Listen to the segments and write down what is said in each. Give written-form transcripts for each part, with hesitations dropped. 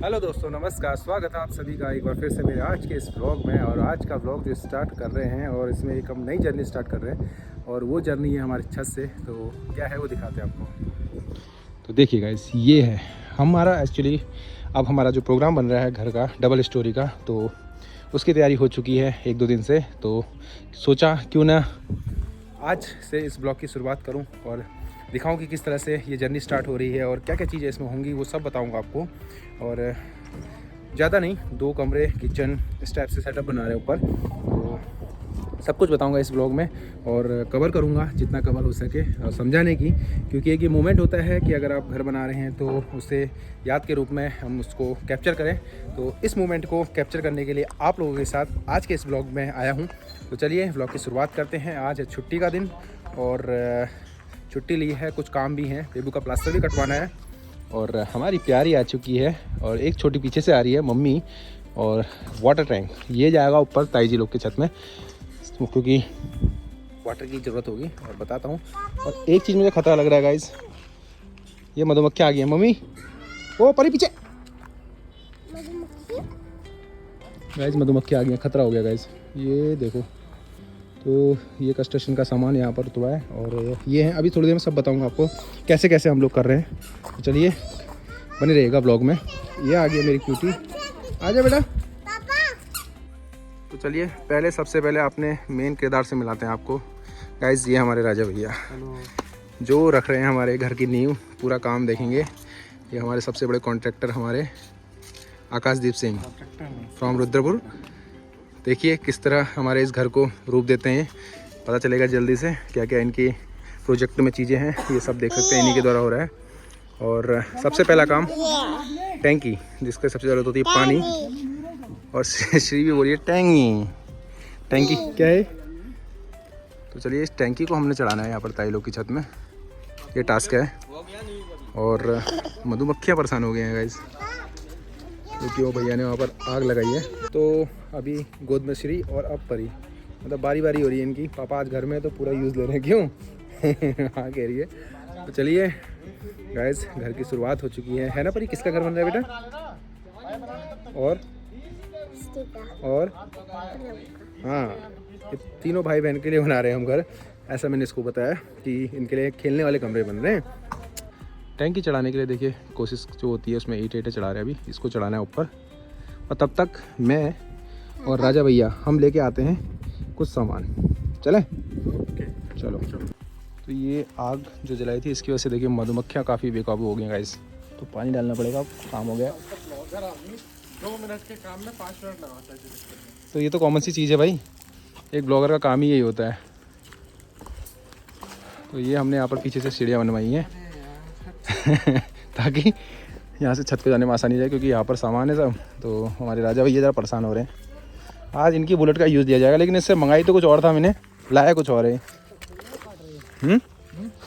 Hello दोस्तों, नमस्कार। स्वागत है आप सभी का एक बार फिर से मेरे आज के इस व्लॉग में। और आज का व्लॉग जो स्टार्ट कर रहे हैं और इसमें एक हम नई जर्नी स्टार्ट कर रहे हैं और वो जर्नी है हमारी छत से। तो क्या है वो दिखाते हैं आपको। तो देखिए गाइस, ये है हमारा एक्चुअली अब हमारा जो प्रोग्राम बन रहा है घर का डबल स्टोरी का, तो उसकी तैयारी हो चुकी है 1-2 दिन से। तो सोचा क्यों ना आज से इस ब्लॉग की शुरुआत करूं और दिखाऊं कि किस तरह से ये जर्नी स्टार्ट हो रही है और क्या क्या चीज़ें इसमें होंगी, वो सब बताऊंगा आपको। और ज़्यादा नहीं, 2 कमरे, किचन, इस टाइप से सेटअप बना रहे हैं ऊपर। तो सब कुछ बताऊंगा इस ब्लॉग में और कवर करूंगा जितना कवर हो सके और समझाने की, क्योंकि एक ये मोमेंट होता है कि अगर आप घर बना रहे हैं तो उसे याद के रूप में हम उसको कैप्चर करें। तो इस मोमेंट को कैप्चर करने के लिए आप लोगों के साथ आज के इस ब्लॉग में आया हूँ। तो चलिए ब्लॉग की शुरुआत करते हैं। आज है छुट्टी का दिन और छुट्टी ली है, कुछ काम भी हैं, बेबू का प्लास्टर भी कटवाना है। और हमारी प्यारी आ चुकी है और एक छोटी पीछे से आ रही है मम्मी। और वाटर टैंक ये जाएगा ऊपर ताई जी लोग के छत में, क्योंकि वाटर की ज़रूरत होगी। और बताता हूँ, और एक चीज़ मुझे खतरा लग रहा है गाइस, ये मधुमक्खियाँ आ गई हैं। मम्मी वो परी पीछे गाइस, मधुमक्खियाँ आ गई हैं, खतरा हो गया गाइस। ये देखो, तो ये कंस्ट्रक्शन का सामान यहाँ पर उतरा है और ये है। अभी थोड़ी देर में सब बताऊंगा आपको कैसे कैसे हम लोग कर रहे हैं। तो चलिए बने रहेगा ब्लॉग में। ये आ गई मेरी क्यूटी, आ जा बेटा। तो चलिए पहले सबसे पहले अपने मेन किरदार से मिलाते हैं आपको गाइस। ये हमारे राजा भैया जो रख रहे हैं हमारे घर की नींव, पूरा काम देखेंगे। ये हमारे सबसे बड़े कॉन्ट्रैक्टर हमारे आकाशदीप सिंह फ्रॉम रुद्रपुर। देखिए किस तरह हमारे इस घर को रूप देते हैं। पता चलेगा जल्दी से क्या क्या इनकी प्रोजेक्ट में चीज़ें हैं, ये सब देख सकते हैं, इन्हीं के द्वारा हो रहा है। और सबसे पहला काम टैंकी, जिसका सबसे ज़रूरत होती है पानी। और श्री भी बोलिए टैंकी, टैंकी क्या है। तो चलिए इस टैंकी को हमने चढ़ाना है यहाँ पर ताई लोग की छत में, ये टास्क है। और मधुमक्खियाँ परेशान हो गए हैं गाइस, क्योंकि वो भैया ने वहाँ पर आग लगाई है। तो अभी गोद में श्री और अब परी, मतलब बारी बारी हो रही है इनकी। पापा आज घर में तो पूरा यूज़ ले रहे हैं, क्यों हाँ कह रही है। तो चलिए गाइस, घर की शुरुआत हो चुकी है ना परी। किसका घर बन रहा है बेटा? और हाँ, ये तीनों भाई बहन के लिए बना रहे हैं हम घर। ऐसा मैंने इसको बताया कि इनके लिए खेलने वाले कमरे बन रहे हैं। टैंकी चढ़ाने के लिए देखिए कोशिश जो होती है उसमें ईंटें चढ़ा रहे हैं। अभी इसको चढ़ाना है ऊपर, और तब तक मैं और राजा भैया हम लेके आते हैं कुछ सामान। चलें? चलो। तो ये आग जो जलाई थी, इसकी वजह से देखिए मधुमक्खियाँ काफ़ी बेकाबू हो गई गाइस। तो पानी डालना पड़ेगा, काम हो गया। 2 मिनट के काम में 5 मिनट लगाता है। तो ये तो कॉमन सी चीज़ है भाई, एक ब्लॉगर का काम ही यही होता है। तो ये हमने यहाँ पर पीछे से सीढ़ियाँ बनवाई हैं ताकि यहाँ से छत पे जाने में आसानी जाए, क्योंकि यहाँ पर सामान है सब। तो हमारे राजा भैया ज़रा परेशान हो रहे हैं। आज इनकी बुलेट का यूज़ दिया जाएगा, लेकिन इससे मंगाई तो कुछ और था, मैंने लाया कुछ और है।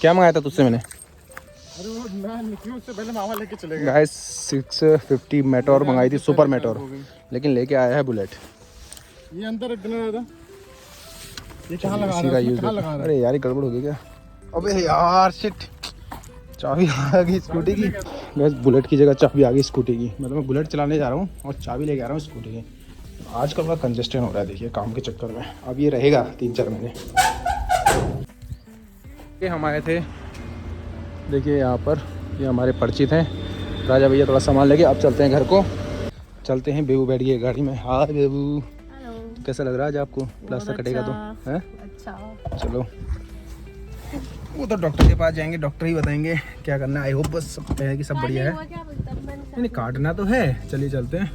क्या मंगाया था तुझसे मैंने? अरे वो मैं निकलूं उससे पहले मामा लेके चले गए गाइस 650 मेटोर मंगाई थी, सुपर मेटोर, लेकिन लेके आया है बुलेट। ये अंदर रख देना दादा। ये कहाँ लगा इसी रहा का है? यूज़। कहाँ लगा रहा है? अरे यार ये गड़बड़ हो गई क्या? अबे यार शिट, चाबी आ गई स्कूटी की। बस बुलेट की जगह चाबी आ गई स्कूटी की। मतलब मैं बुलेट चलाने जा रहा हूँ और चाबी लेके आ रहा हूँ स्कूटी की। आजकल बड़ा कंजेस्टेड हो रहा है देखिए काम के चक्कर में। अब ये रहेगा 3-4 महीने। ये हम आए थे देखिए यहाँ पर, ये हमारे परिचित हैं राजा भैया। थोड़ा सामान लेके अब चलते हैं घर को। चलते हैं। बेबू बैठ गई गाड़ी में। हाँ बेबू, तो कैसा लग रहा है आज आपको? प्लास्टर कटेगा तो है अच्छा। चलो वो तो डॉक्टर के पास जाएंगे, डॉक्टर ही बताएंगे क्या करना है। आई होप बस सब कि सब बढ़िया है। नहीं काटना तो है, चलिए चलते हैं।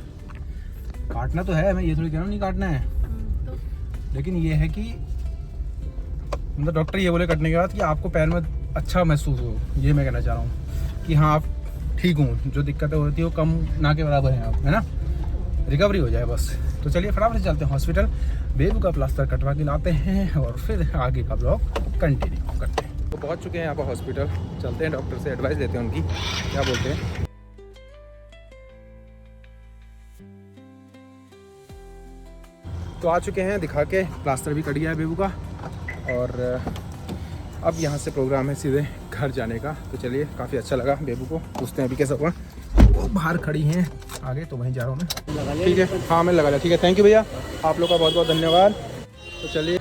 काटना तो है, मैं ये थोड़ी कह रहा हूँ नहीं काटना है, लेकिन ये है कि मतलब डॉक्टर ये बोले कटने के बाद कि आपको पैर में अच्छा महसूस हो। ये मैं कहना चाह रहा हूँ कि हाँ आप ठीक हूँ, जो दिक्कतें होती है वो कम ना के बराबर हैं आप, है ना, रिकवरी हो जाए बस। तो चलिए फटाफट से चलते हैं हॉस्पिटल, बेबू का प्लास्टर कटवा के लाते हैं और फिर आगे का ब्लॉग कंटिन्यू करते हैं। तो पहुँच चुके हैं यहाँ पर हॉस्पिटल, चलते हैं डॉक्टर से एडवाइस लेते हैं उनकी क्या बोलते हैं। तो आ चुके हैं, दिखा के प्लास्टर भी कट गया है बेबू का। और अब यहाँ से प्रोग्राम है सीधे घर जाने का। तो चलिए, काफ़ी अच्छा लगा बेबू को, पूछते हैं अभी कैसा हुआ। वो बाहर खड़ी हैं आगे, तो वहीं जा रहा हूँ मैं। ठीक है, हाँ मैं लगा लिया। ठीक है, थैंक यू भैया, आप लोग का बहुत बहुत धन्यवाद। तो चलिए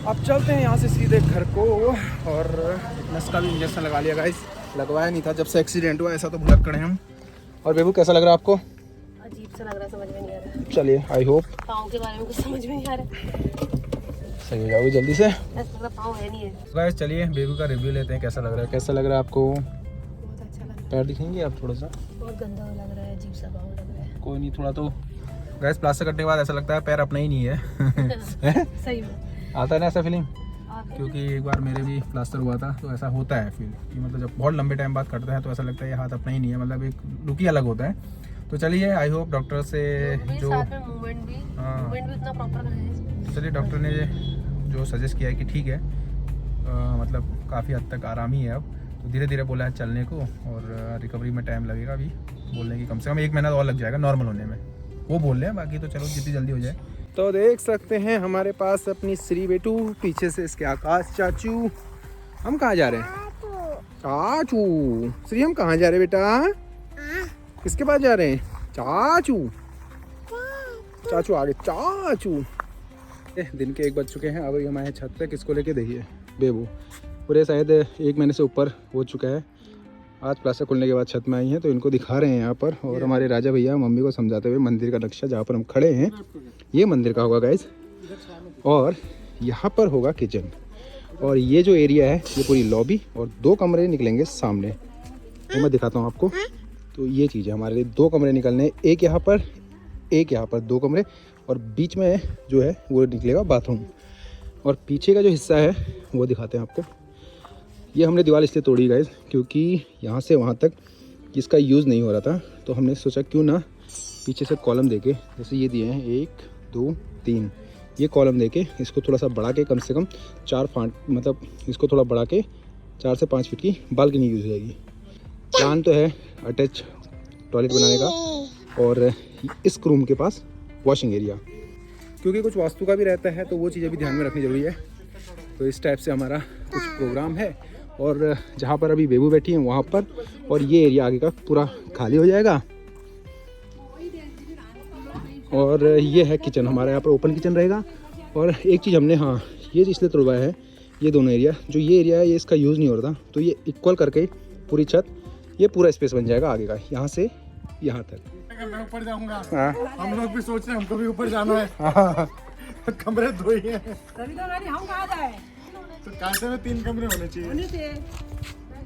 अब चलते हैं यहाँ से सीधे घर को। और नस का भी इंजेक्शन लगा लिया गाइस, लगवाया नहीं था जब से एक्सीडेंट हुआ, ऐसा तो भुलक्कड़ हैं हम। और बेबू कैसा लग रहा है आपको? अजीब सा लग रहा है, समझ में नहीं आ रहा। चलिए, आई होप पाँव के बारे में कुछ समझ में नहीं आ रहा। सही हो जाओगे जल्दी से। ऐसा पाँव है नहीं है। गाइस चलिए बेबू का रिव्यू लेते हैं, कैसा लग रहा है, कैसा लग रहा है आपको? बहुत अच्छा लग रहा है। पैर दिखेंगे आप थोड़ा सा? बहुत गंदा लग रहा है, अजीब सा पाँव लग रहा है। कोई नहीं, थोड़ा तो गैस प्लास्टर कटने के बाद ऐसा लगता है पैर अपना ही नहीं है। सही में आता है ना ऐसा फीलिंग? क्योंकि एक बार मेरे भी प्लास्टर हुआ था तो ऐसा होता है फील कि मतलब जब बहुत लंबे टाइम बाद कटता है तो ऐसा लगता है ये हाथ अपना ही नहीं है, मतलब एक लुक ही अलग होता है। तो चलिए आई होप डॉक्टर से जो मूवमेंट भी उतना प्रॉपर है। चलिए डॉक्टर ने जो सजेस्ट किया है कि ठीक है, मतलब काफ़ी हद तक आराम ही है अब, तो धीरे धीरे बोला है चलने को, और रिकवरी में टाइम लगेगा अभी, बोलने की कम से कम 1 महीना और लग जाएगा नॉर्मल होने में, वो बोल रहे हैं। बाकी तो चलो जितनी जल्दी हो जाए। तो देख सकते हैं हमारे पास अपनी श्री बेटू, पीछे से इसके आकाश चाचू। हम कहाँ जा रहे हैं? चाचू श्री, हम कहाँ जा रहे हैं बेटा? किसके पास जा रहे हैं? चाचू। चाचू आगे, चाचू। दिन के 1 बज चुके हैं, अब हम आए छत पे, किसको लेके? देखिए बेबू, पूरे शायद 1 महीने से ऊपर हो चुका है। आज प्लास्टर खुलने के बाद छत में आई हैं, तो इनको दिखा रहे हैं यहाँ पर। और हमारे राजा भैया मम्मी को समझाते हुए मंदिर का नक्शा जहाँ पर हम खड़े हैं, ये मंदिर का होगा गाइस, और यहाँ पर होगा किचन। और ये जो एरिया है ये पूरी लॉबी, और 2 कमरे निकलेंगे सामने, वो मैं दिखाता हूँ आपको। तो ये चीज़ है, हमारे लिए 2 कमरे निकलने, एक यहाँ पर, एक यहाँ पर, 2 कमरे, और बीच में जो है वो निकलेगा बाथरूम। और पीछे का जो हिस्सा है वो दिखाते हैं आपको। ये हमने दीवार इसलिए तोड़ी गाइस क्योंकि यहाँ से वहाँ तक इसका यूज़ नहीं हो रहा था, तो हमने सोचा क्यों ना पीछे से कॉलम देके, जैसे ये दिए हैं 1 2 3, ये कॉलम देके इसको थोड़ा सा बढ़ा के, कम से कम 4 फीट, मतलब इसको थोड़ा बढ़ा के 4 से 5 फीट की बालकनी यूज़ हो जाएगी। प्लान तो है अटैच टॉयलेट बनाने का, और इस रूम के पास वॉशिंग एरिया, क्योंकि कुछ वास्तु का भी रहता है, तो वो चीज़ें भी ध्यान में रखनी ज़रूरी है। तो इस टाइप से हमारा कुछ प्रोग्राम है। और जहाँ पर अभी बेबू बैठी है वहाँ पर, और ये एरिया आगे का पूरा खाली हो जाएगा। और ये है किचन, हमारा यहाँ पर ओपन किचन रहेगा। और एक चीज़ हमने, हाँ ये इसलिए तोड़वाया है, ये दोनों एरिया, जो ये एरिया है ये इसका यूज़ नहीं हो रहा था, तो ये इक्वल करके पूरी छत, ये पूरा स्पेस बन जाएगा आगे का, यहाँ से यहाँ तक। मैं ऊपर जाऊंगा। हाँ, हम लोग भी सोच रहे हैं हमको भी ऊपर जाना है। कमरे 2 ही हैं, हम कहाँ जाए? तो कैसे में 3 कमरे होने चाहिए।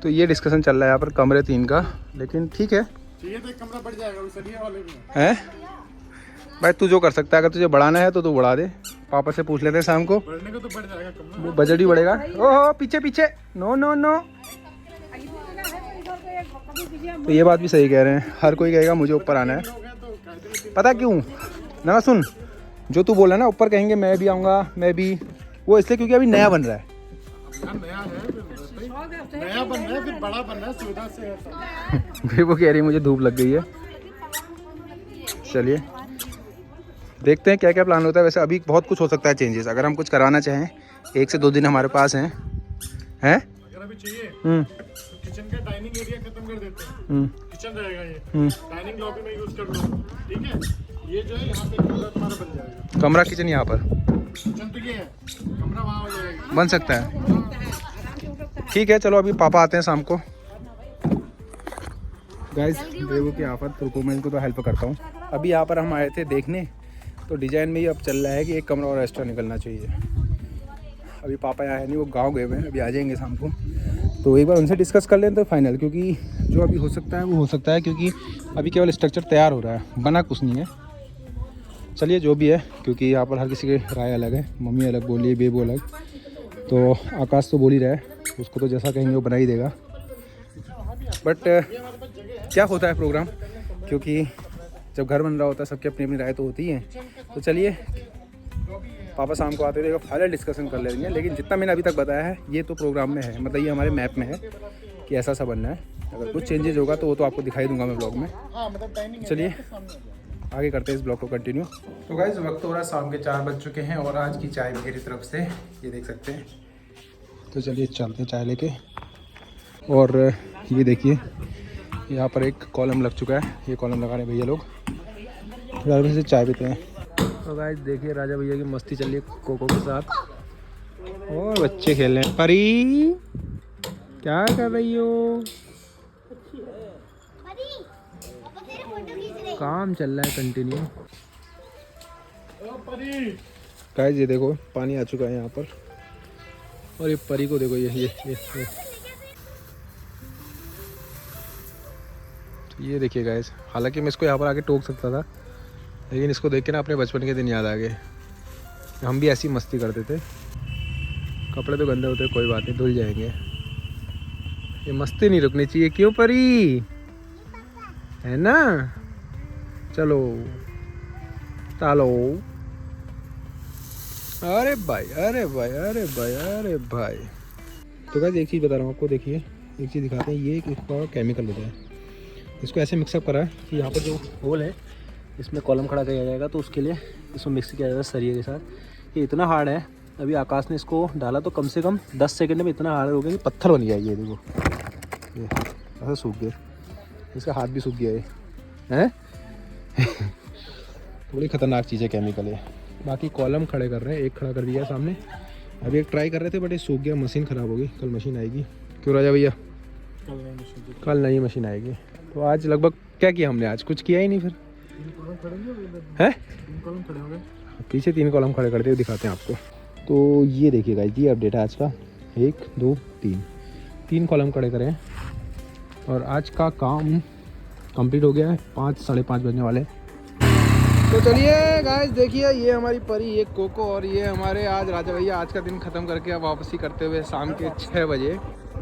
तो ये डिस्कशन चल रहा है यहाँ पर कमरे 3 का, लेकिन ठीक है। चाहिए तो 1 कमरा बढ़ जाएगा, सरिया वाले भी हैं भाई, तू जो कर सकता है, अगर तुझे बढ़ाना है तो तू बढ़ा दे। पापा से पूछ लेते हैं शाम को, बढ़ने को तो बढ़ जाएगा कमरा, वो बजट भी बढ़ेगा। ओहो पीछे पीछे, नो नो नो। तो ये बात भी सही कह रहे हैं, हर कोई कहेगा मुझे ऊपर आना है। पता क्यों ना, सुन, जो तू बोला ना ऊपर कहेंगे मैं भी आऊँगा, मैं भी, वो इसलिए क्योंकि अभी नया बन रहा है। नया बन रहा है, फिर बड़ा बन रहा है, सुविधा से। वो कह रही है मुझे धूप लग गई है। चलिए देखते हैं क्या क्या प्लान होता है। वैसे अभी बहुत कुछ हो सकता है चेंजेस, अगर हम कुछ कराना चाहें। 1 से 2 दिन हमारे पास हैं। अगर अभी चाहिए तो किचन का डाइनिंग एरिया खत्म कर देते हैं, किचन रहेगा ये, डाइनिंग लॉबी में यूज कर लो, ठीक है। ये जो है यहाँ पे कमरा तुम्हारा बन जाएगा, कमरा किचन यहाँ पर, किचन तो ये है, कमरा वहाँ हो जाएगा, बन सकता है। ठीक है चलो, अभी पापा आते हैं शाम को। गाइस बेबू की आफत, रुको मैं इनको तो हेल्प करता हूँ। अभी यहाँ पर हम आए थे देखने, तो डिज़ाइन में ही अब चल रहा है कि 1 कमरा और एक्स्ट्रा निकलना चाहिए। अभी पापा यहाँ है नहीं, वो गांव गए हुए हैं, अभी आ जाएंगे शाम को। तो एक बार उनसे डिस्कस कर लें तो फाइनल, क्योंकि जो अभी हो सकता है वो हो सकता है, क्योंकि अभी केवल स्ट्रक्चर तैयार हो रहा है, बना कुछ नहीं है। चलिए जो भी है, क्योंकि यहाँ पर हर किसी की राय अलग है, मम्मी अलग बोली है, बेबू अलग, तो आकाश तो बोल ही रहा है, उसको तो जैसा कहेंगे वो बना ही देगा। बट क्या होता है प्रोग्राम, क्योंकि जब घर बन रहा होता है सबकी अपनी अपनी राय तो होती है। तो चलिए पापा शाम को आते थे, फाइनल डिस्कशन कर लेंगे। लेकिन जितना मैंने अभी तक बताया है ये तो प्रोग्राम में है, मतलब ये हमारे मैप में है कि ऐसा सा बनना है। अगर कुछ चेंजेस होगा तो वो तो आपको दिखाई दूंगा मैं ब्लॉग में। चलिए आगे करते हैं इस ब्लॉग को कंटिन्यू। तो गाइस वक्त हो रहा है शाम के 4 बज चुके हैं, और आज की चाय मेरी तरफ से, ये देख सकते हैं। तो चलिए चलते हैं चाय लेके। और ये देखिए यहाँ पर एक कॉलम लग चुका है, ये कॉलम लगाने भैया लोग राजा से चाय पीते हैं। तो गाइस देखिए राजा भैया की मस्ती चल रही है कोको के साथ और बच्चे खेल रहे हैं। परी क्या कर रही हो? काम चल रहा है कंटिन्यू। गाइस ये देखो पानी आ चुका है यहाँ पर और ये परी को देखो ये देखिए गाइस, हालांकि मैं इसको यहाँ पर आके टोक सकता था लेकिन इसको देख के ना अपने बचपन के दिन याद आ गए। हम भी ऐसी मस्ती करते थे। कपड़े तो गंदे होते, कोई बात नहीं, धुल जाएंगे। ये मस्ती नहीं रुकनी चाहिए, क्यों परी? है ना? चलो चलो। अरे भाई अरे भाई अरे भाई अरे भाई। तो गाइस एक चीज़ बता रहा हूँ आपको, देखिए एक चीज़ दिखाते हैं। ये एक इसका केमिकल होता है, इसको ऐसे मिक्सअप करा है कि यहाँ पर जो होल है इसमें कॉलम खड़ा किया जाएगा, तो उसके लिए इसको मिक्स किया जाएगा सरिये के साथ। ये इतना हार्ड है, अभी आकाश ने इसको डाला तो कम से कम 10 सेकंड में इतना हार्ड हो गया कि पत्थर बन गया। ये देखो ये ऐसा सूख गया, इसका हाथ भी सूख गया है थोड़ी ख़तरनाक चीज़ है केमिकल है। बाकी कॉलम खड़े कर रहे हैं, एक खड़ा कर दिया सामने, अभी एक ट्राई कर रहे थे बट ये सूख गया, मशीन ख़राब होगी। कल मशीन आएगी। क्यों राजा भैया? कल नई मशीन आएगी। तो आज लगभग क्या किया हमने? आज कुछ किया ही नहीं फिर है। पीछे 3 कॉलम खड़े करते हुए दिखाते हैं आपको। तो ये देखिए गाइस, ये अपडेट है आज का। 1 2 3 कॉलम खड़े करें और आज का काम कंप्लीट हो गया है। 5 साढ़े 5 बजने वाले। तो चलिए गाइस देखिए, ये हमारी परी, ये कोको और ये हमारे आज राजा भैया आज का दिन ख़त्म करके अब वापसी करते हुए शाम के 6 बजे।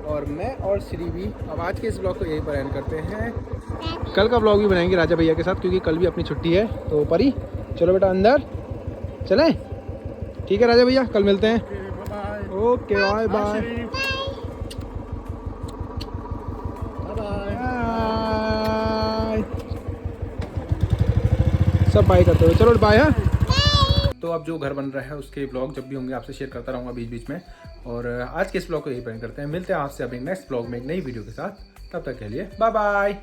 और मैं और श्री भी अब आज के इस ब्लॉग को यहीं पर एंड करते हैं। कल का ब्लॉग भी बनाएंगे राजा भैया के साथ, क्योंकि कल भी अपनी छुट्टी है। तो परी चलो बेटा अंदर चलें। ठीक है राजा भैया, कल मिलते हैं। ओके बाय बाय सब बाय करते हुए। चलो बाय। हाँ तो अब जो घर बन रहा है उसके ब्लॉग जब भी होंगे आपसे शेयर करता रहूँगा बीच बीच में। और आज के इस ब्लॉग को यही एंड करते हैं। मिलते हैं आपसे अपने नेक्स्ट ब्लॉग में एक नई वीडियो के साथ। तब तक के लिए बाय बाय।